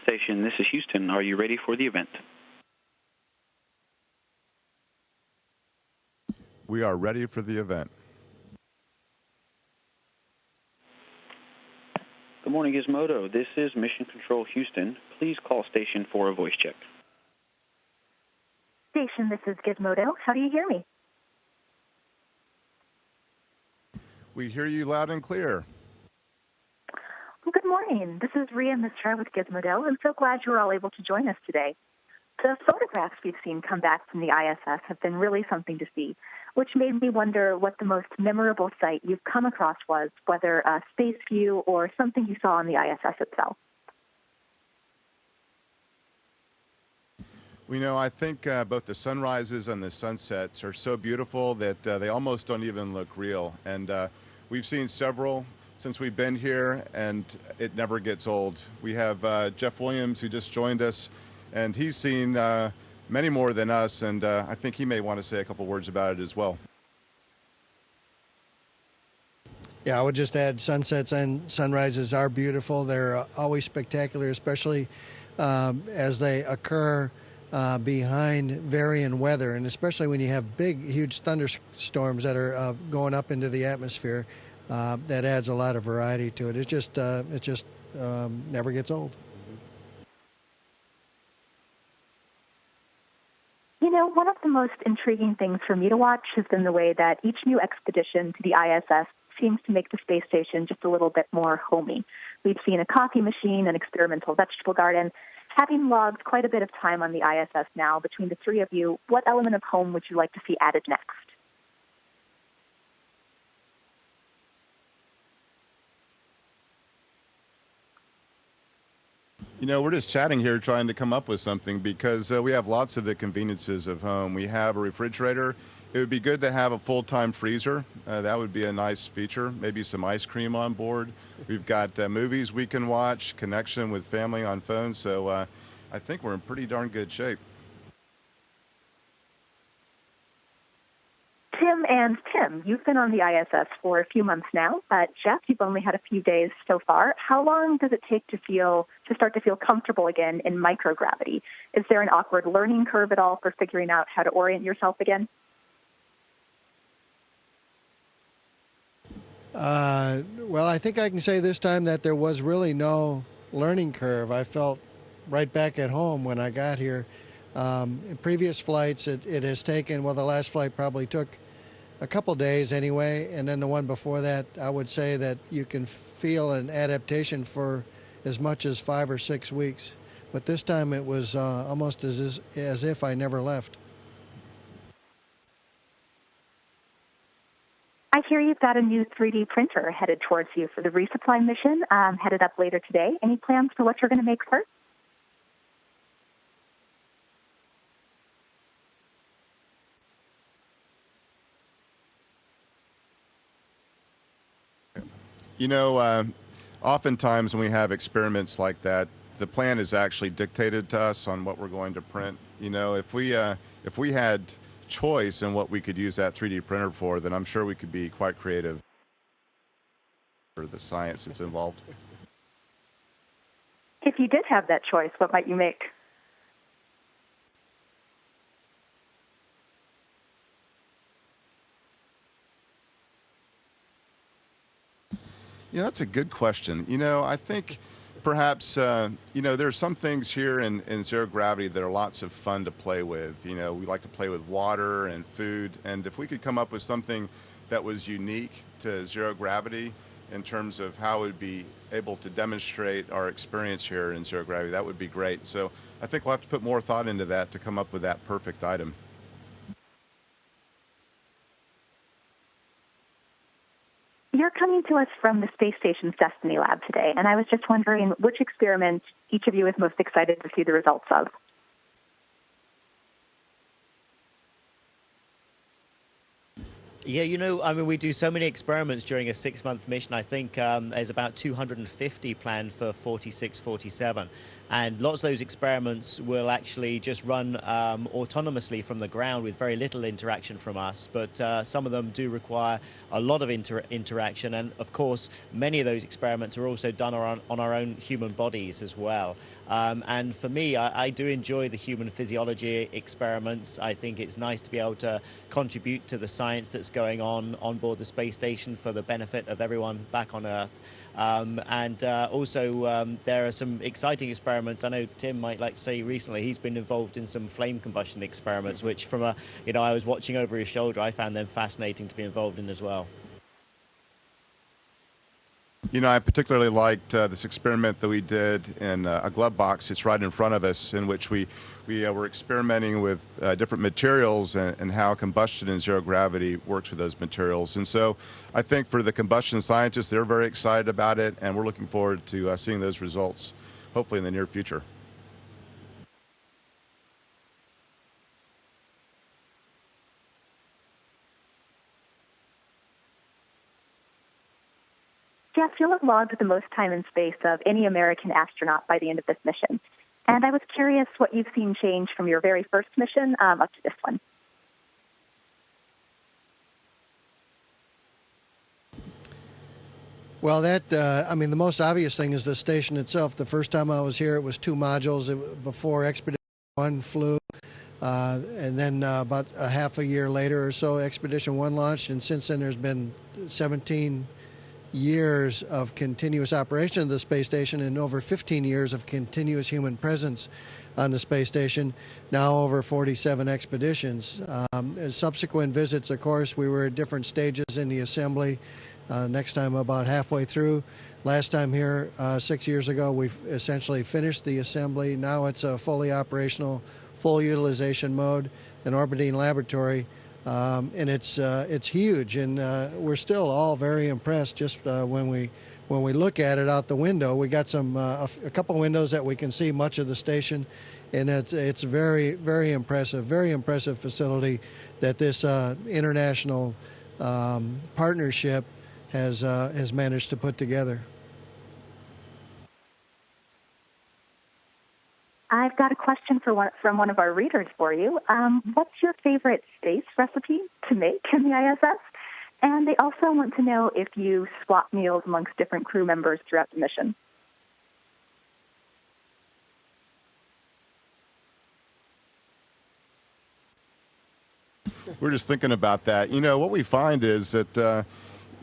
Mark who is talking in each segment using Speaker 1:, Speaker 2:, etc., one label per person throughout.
Speaker 1: Station, this is Houston. Are you ready for the event?
Speaker 2: We are ready for the event.
Speaker 1: Good morning, Gizmodo. This is Mission Control Houston. Please call station for a voice check.
Speaker 3: Station, this is Gizmodo. How do you hear me?
Speaker 2: We hear you loud and clear.
Speaker 3: Well, good morning. This is Ria Mistrar with Gizmodo. I'm so glad you were all able to join us today. The photographs we've seen come back from the ISS have been really something to see, which made me wonder what the most memorable sight you've come across was, whether a space view or something you saw on the ISS itself.
Speaker 2: We know, I think both the sunrises and the sunsets are so beautiful that they almost don't even look real. And we've seen several since we've been here, and it never gets old. We have Jeff Williams, who just joined us, and he's seen many more than us, and I think he may want to say a couple words about it as well.
Speaker 4: Yeah, I would just add sunsets and sunrises are beautiful. They're always spectacular, especially as they occur behind varying weather, and especially when you have big, huge thunderstorms that are going up into the atmosphere. That adds a lot of variety to it. It just never gets old.
Speaker 3: You know, one of the most intriguing things for me to watch has been the way that each new expedition to the ISS seems to make the space station just a little bit more homey. We've seen a coffee machine, an experimental vegetable garden. Having logged quite a bit of time on the ISS now between the three of you, what element of home would you like to see added next?
Speaker 2: You know, we're just chatting here trying to come up with something because we have lots of the conveniences of home. We have a refrigerator. It would be good to have a full-time freezer. That would be a nice feature. Maybe some ice cream on board. We've got movies we can watch, connection with family on phone. So I think we're in pretty darn good shape.
Speaker 3: Tim, you've been on the ISS for a few months now, but Jeff, you've only had a few days so far. How long does it take to start to feel comfortable again in microgravity? Is there an awkward learning curve at all for figuring out how to orient yourself again?
Speaker 4: Well, I think I can say this time that there was really no learning curve. I felt right back at home when I got here. In previous flights, it has taken, well, the last flight probably took a couple days anyway, and then the one before that, I would say that you can feel an adaptation for as much as 5 or 6 weeks. But this time it was almost as if I never left.
Speaker 3: I hear you've got a new 3D printer headed towards you for the resupply mission, headed up later today. Any plans for what you're going to make first?
Speaker 2: You know, oftentimes when we have experiments like that, the plan is actually dictated to us on what we're going to print. You know, if we had choice in what we could use that 3D printer for, then I'm sure we could be quite creative for the science that's involved.
Speaker 3: If you did have that choice, what might you make?
Speaker 2: You know, that's a good question. You know, I think perhaps, you know, there are some things here in zero gravity that are lots of fun to play with. You know, we like to play with water and food. And if we could come up with something that was unique to zero gravity in terms of how it would be able to demonstrate our experience here in zero gravity, that would be great. So I think we'll have to put more thought into that to come up with that perfect item.
Speaker 3: You're coming to us from the space station's Destiny Lab today, and I was just wondering which experiment each of you is most excited to see the results of.
Speaker 5: Yeah, you know, I mean, we do so many experiments during a 6-month mission. I think there's about 250 planned for 46, 47. And lots of those experiments will actually just run autonomously from the ground with very little interaction from us. But some of them do require a lot of interaction. And of course, many of those experiments are also done on our own human bodies as well. And for me, I do enjoy the human physiology experiments. I think it's nice to be able to contribute to the science that's going on board the space station for the benefit of everyone back on Earth. Also, there are some exciting experiments. I know Tim might like to say recently he's been involved in some flame combustion experiments, which from I was watching over his shoulder, I found them fascinating to be involved in as well.
Speaker 2: I particularly liked this experiment that we did in a glove box. It's right in front of us, in which we were experimenting with different materials and how combustion in zero gravity works with those materials. And so I think for the combustion scientists, they're very excited about it, and we're looking forward to seeing those results, hopefully in the near future.
Speaker 3: Jeff, you'll have logged the most time in space of any American astronaut by the end of this mission. And I was curious what you've seen change from your very first mission up to this one.
Speaker 4: Well, the most obvious thing is the station itself. The first time I was here, it was 2 modules before Expedition 1 flew. And then about a half a year later or so, Expedition 1 launched. And since then, there's been 17 years of continuous operation of the space station and over 15 years of continuous human presence on the space station, now over 47 expeditions. Subsequent visits, of course, we were at different stages in the assembly. Next time about halfway through. Last time here 6 years ago, we've essentially finished the assembly. Now it's a fully operational, full utilization mode, an orbiting laboratory. And it's huge, and we're still all very impressed. Just when we look at it out the window, we got a couple windows that we can see much of the station, and it's very, very impressive facility that this international partnership has managed to put together.
Speaker 3: I've got a question from one of our readers for you. What's your favorite space recipe to make in the ISS? And they also want to know if you swap meals amongst different crew members throughout the mission.
Speaker 2: We're just thinking about that. What we find is that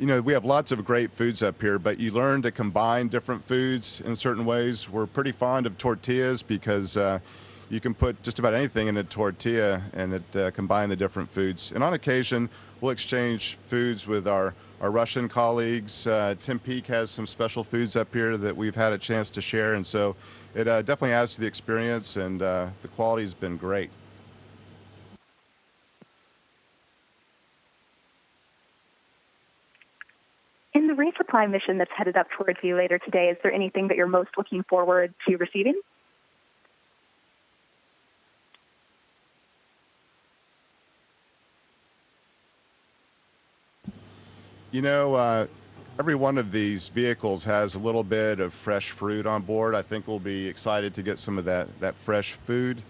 Speaker 2: we have lots of great foods up here, but you learn to combine different foods in certain ways. We're pretty fond of tortillas because you can put just about anything in a tortilla and it combine the different foods. And on occasion, we'll exchange foods with our Russian colleagues. Tim Peake has some special foods up here that we've had a chance to share, and so it definitely adds to the experience, and the quality's been great.
Speaker 3: In the resupply mission that's headed up towards you later today, is there anything that you're most looking forward to receiving?
Speaker 2: Every one of these vehicles has a little bit of fresh fruit on board. I think we'll be excited to get some of that fresh food.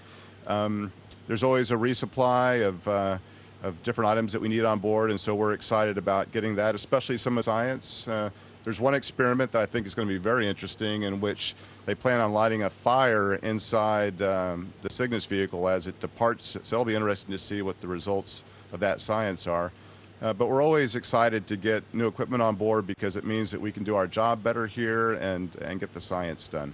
Speaker 2: There's always a resupply of different items that we need on board, and so we're excited about getting that, especially some of the science. There's one experiment that I think is going to be very interesting, in which they plan on lighting a fire inside the Cygnus vehicle as it departs, so it'll be interesting to see what the results of that science are. But we're always excited to get new equipment on board because it means that we can do our job better here and get the science done.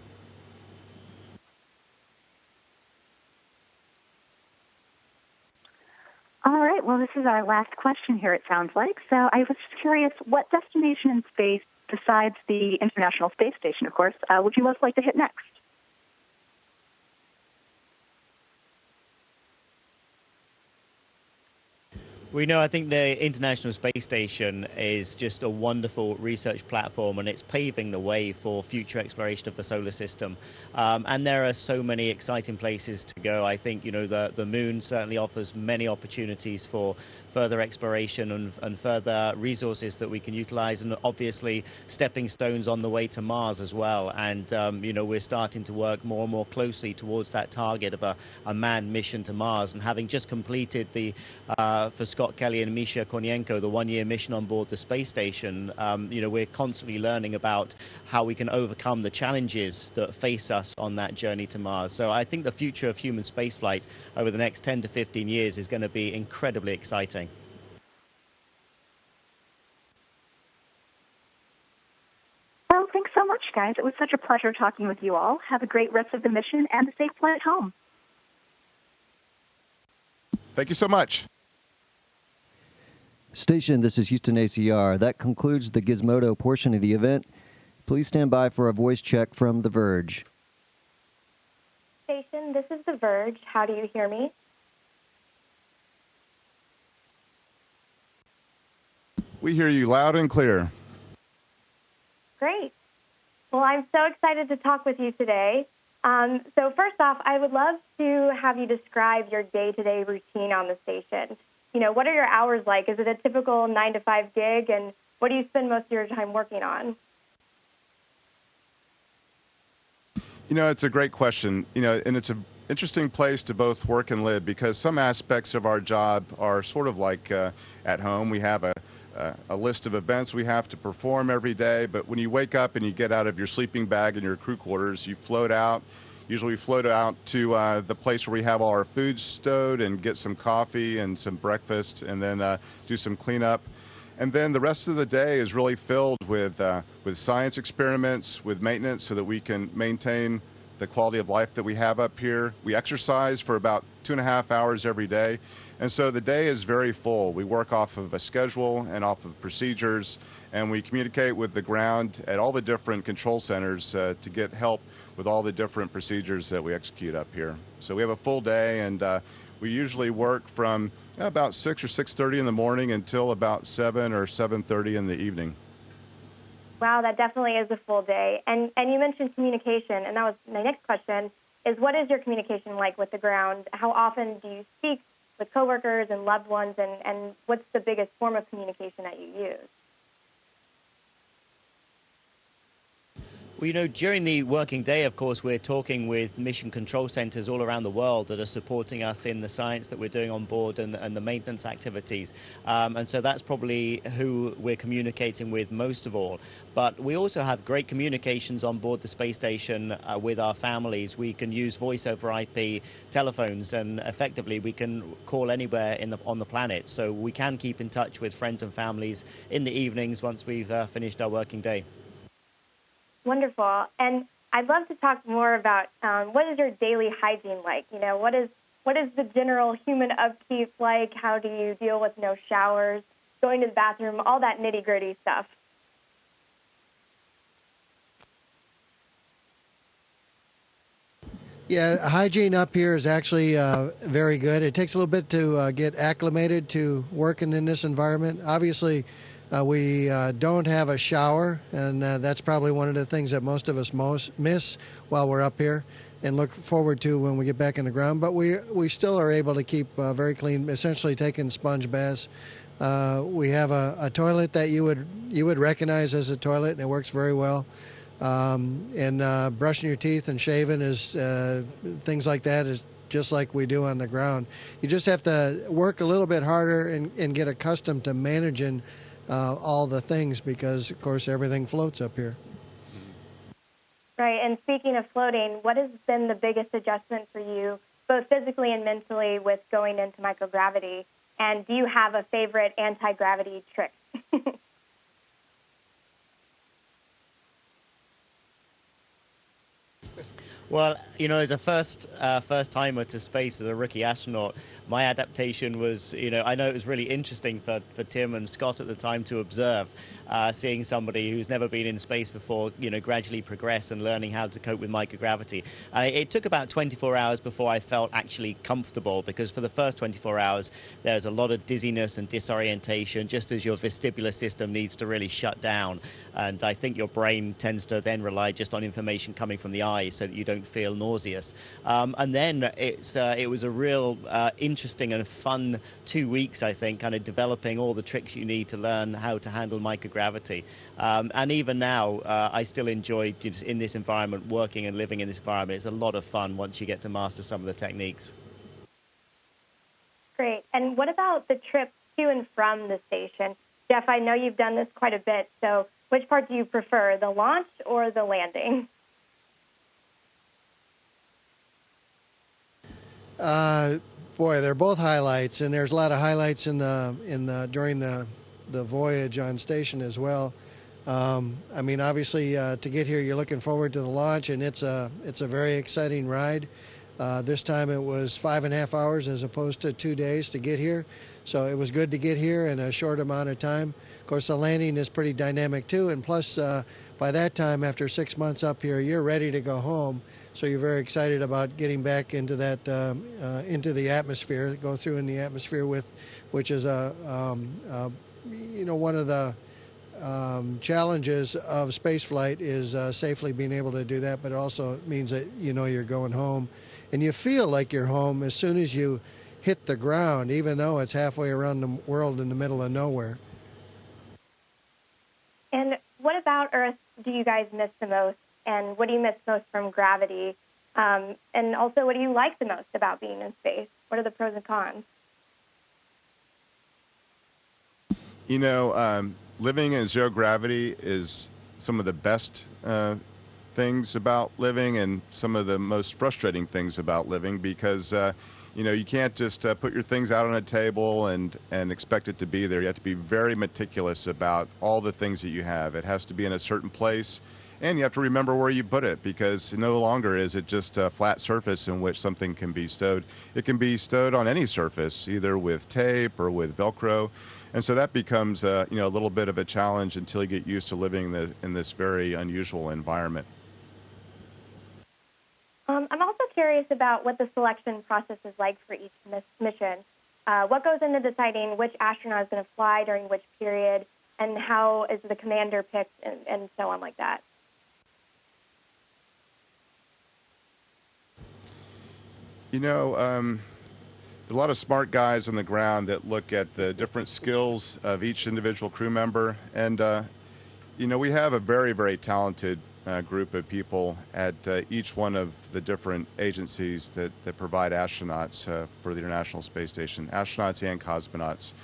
Speaker 3: All right, well, this is our last question here, it sounds like. So I was just curious, what destination in space, besides the International Space Station, of course, would you most like to hit next?
Speaker 5: I think the International Space Station is just a wonderful research platform, and it's paving the way for future exploration of the solar system. And there are so many exciting places to go. I think, the moon certainly offers many opportunities for further exploration and further resources that we can utilize, and obviously stepping stones on the way to Mars as well. And, we're starting to work more and more closely towards that target of a manned mission to Mars. And having just completed for Scott Scott Kelly and Misha Kornienko, the one-year mission on board the space station, we're constantly learning about how we can overcome the challenges that face us on that journey to Mars. So I think the future of human spaceflight over the next 10 to 15 years is going to be incredibly exciting.
Speaker 3: Well, thanks so much, guys. It was such a pleasure talking with you all. Have a great rest of the mission and a safe flight home.
Speaker 2: Thank you so much.
Speaker 6: Station, this is Houston ACR. That concludes the Gizmodo portion of the event. Please stand by for a voice check from The Verge.
Speaker 7: Station, this is The Verge. How do you hear me?
Speaker 2: We hear you loud and clear.
Speaker 7: Great. Well, I'm so excited to talk with you today. So first off, I would love to have you describe your day-to-day routine on the station. What are your hours like? Is it a typical 9-to-5 gig, and what do you spend most of your time working on?
Speaker 2: It's a great question, and it's an interesting place to both work and live because some aspects of our job are sort of like at home. We have a list of events we have to perform every day, but when you wake up and you get out of your sleeping bag in your crew quarters, you float out. Usually we float out to the place where we have all our food stowed and get some coffee and some breakfast and then do some cleanup. And then the rest of the day is really filled with science experiments, with maintenance so that we can maintain the quality of life that we have up here. We exercise for about 2.5 hours every day. And so the day is very full. We work off of a schedule and off of procedures, and we communicate with the ground at all the different control centers to get help with all the different procedures that we execute up here. So we have a full day, and we usually work from about 6 or 6:30 in the morning until about 7 or 7:30 in the evening.
Speaker 7: Wow, that definitely is a full day. And you mentioned communication, and that was my next question, is what is your communication like with the ground? How often do you speak with coworkers and loved ones, and what's the biggest form of communication that you use?
Speaker 5: Well, during the working day, of course, we're talking with mission control centers all around the world that are supporting us in the science that we're doing on board and the maintenance activities. And so that's probably who we're communicating with most of all. But we also have great communications on board the space station with our families. We can use voice over IP telephones, and effectively we can call anywhere on the planet. So we can keep in touch with friends and families in the evenings once we've finished our working day.
Speaker 7: Wonderful. And I'd love to talk more about what is your daily hygiene like? What is the general human upkeep like? How do you deal with no showers, going to the bathroom, all that nitty-gritty stuff?
Speaker 4: Yeah, hygiene up here is actually very good. It takes a little bit to get acclimated to working in this environment. Obviously, we don't have a shower, and that's probably one of the things that most of us miss while we're up here and look forward to when we get back in the ground. But we still are able to keep very clean, essentially taking sponge baths. We have a toilet that you would recognize as a toilet, and it works very well. And brushing your teeth and shaving is things like that is just like we do on the ground. You just have to work a little bit harder and get accustomed to managing all the things because, of course, everything floats up here.
Speaker 7: Right, and speaking of floating, what has been the biggest adjustment for you, both physically and mentally, with going into microgravity? And do you have a favorite anti-gravity trick?
Speaker 5: Well, as a first-timer to space as a rookie astronaut, my adaptation was, I know it was really interesting for Tim and Scott at the time to observe, seeing somebody who's never been in space before, gradually progress and learning how to cope with microgravity. It took about 24 hours before I felt actually comfortable, because for the first 24 hours, there's a lot of dizziness and disorientation, just as your vestibular system needs to really shut down. And I think your brain tends to then rely just on information coming from the eyes so that you don't feel nauseous. And then it was a real interesting and fun 2 weeks, I think, kind of developing all the tricks you need to learn how to handle microgravity. And even now, I still enjoy just in this environment, working and living in this environment. It's a lot of fun once you get to master some of the techniques.
Speaker 7: Great. And what about the trip to and from the station. Jeff, I know you've done this quite a bit, so which part do you prefer, the launch or the landing?
Speaker 4: Boy, they're both highlights, and there's a lot of highlights during the voyage on station as well. I mean, obviously, to get here, you're looking forward to the launch, and it's a very exciting ride. This time it was 5.5 hours as opposed to 2 days to get here, so it was good to get here in a short amount of time. Of course, the landing is pretty dynamic too, and plus, by that time, after 6 months up here, you're ready to go home. So you're very excited about getting back into that into the atmosphere, go through in the atmosphere which is one of the challenges of spaceflight is safely being able to do that, but it also means that you're going home, and you feel like you're home as soon as you hit the ground, even though it's halfway around the world in the middle of nowhere.
Speaker 7: And what about Earth do you guys miss the most? And what do you miss most from Gravity? And also, what do you like the most about being in space? What are the pros and cons?
Speaker 2: Living in zero gravity is some of the best things about living and some of the most frustrating things about living because, you can't just put your things out on a table and expect it to be there. You have to be very meticulous about all the things that you have. It has to be in a certain place. And you have to remember where you put it because no longer is it just a flat surface in which something can be stowed. It can be stowed on any surface, either with tape or with Velcro. And so that becomes a little bit of a challenge until you get used to living in this very unusual environment.
Speaker 7: I'm also curious about what the selection process is like for each mission. What goes into deciding which astronaut is going to fly during which period, and how is the commander picked, and so on like that?
Speaker 2: There are a lot of smart guys on the ground that look at the different skills of each individual crew member. And, we have a very, very talented group of people at each one of the different agencies that provide astronauts for the International Space Station, astronauts and cosmonauts.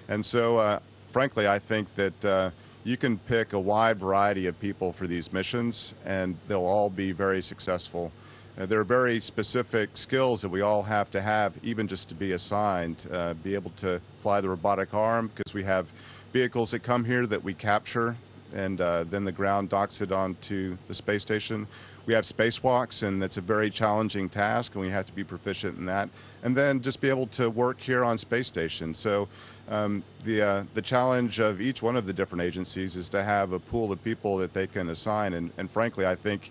Speaker 2: And so, frankly, I think that you can pick a wide variety of people for these missions, and they'll all be very successful. There are very specific skills that we all have to have, even just to be assigned, be able to fly the robotic arm, because we have vehicles that come here that we capture, and then the ground docks it onto the space station. We have spacewalks, and that's a very challenging task, and we have to be proficient in that. And then just be able to work here on space station. So the challenge of each one of the different agencies is to have a pool of people that they can assign. And frankly, I think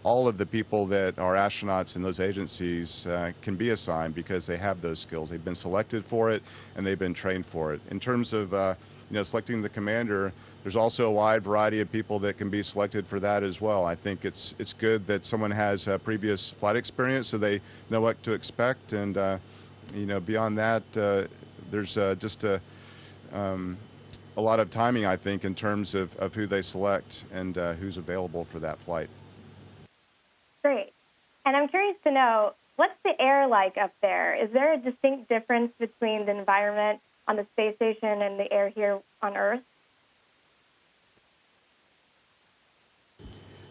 Speaker 2: all of the people that are astronauts in those agencies can be assigned because they have those skills. They've been selected for it, and they've been trained for it. In terms of selecting the commander, there's also a wide variety of people that can be selected for that as well. I think it's good that someone has previous flight experience so they know what to expect. And beyond that, there's just a lot of timing, I think, in terms of who they select and who's available for that flight.
Speaker 7: Great. And I'm curious to know, what's the air like up there? Is there a distinct difference between the environment on the space station and the air here on Earth?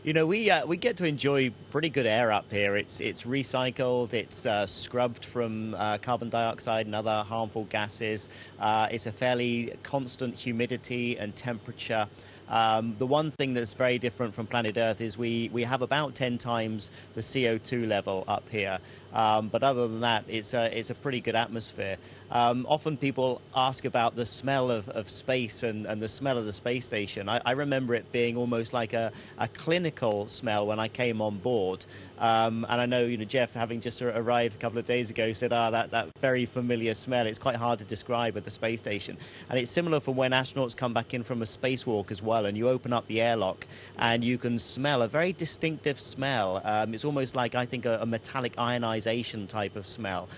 Speaker 5: We get to enjoy pretty good air up here. It's recycled, it's scrubbed from carbon dioxide and other harmful gases. It's a fairly constant humidity and temperature. The one thing that's very different from planet Earth is we have about 10 times the CO2 level up here. But other than that, it's a pretty good atmosphere. Often people ask about the smell of space and the smell of the space station. I remember it being almost like a clinical smell when I came on board. And I know, Jeff, having just arrived a couple of days ago, said, that very familiar smell. It's quite hard to describe at the space station. And it's similar for when astronauts come back in from a spacewalk as well, and you open up the airlock and you can smell a very distinctive smell. It's almost like, I think, a metallic ionization type of smell.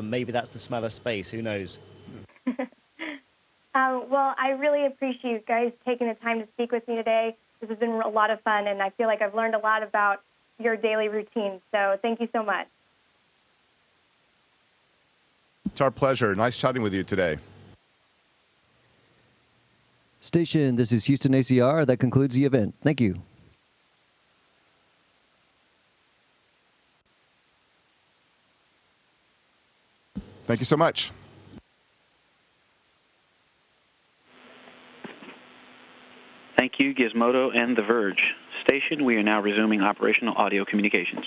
Speaker 5: Maybe that's the smell of space. Who knows?
Speaker 7: Well, I really appreciate you guys taking the time to speak with me today. This has been a lot of fun, and I feel like I've learned a lot about your daily routine. So thank you so much.
Speaker 2: It's our pleasure. Nice chatting with you today.
Speaker 6: Station, this is Houston ACR. That concludes the event. Thank you.
Speaker 2: Thank you so much.
Speaker 1: Thank you, Gizmodo and The Verge. Station, we are now resuming operational audio communications.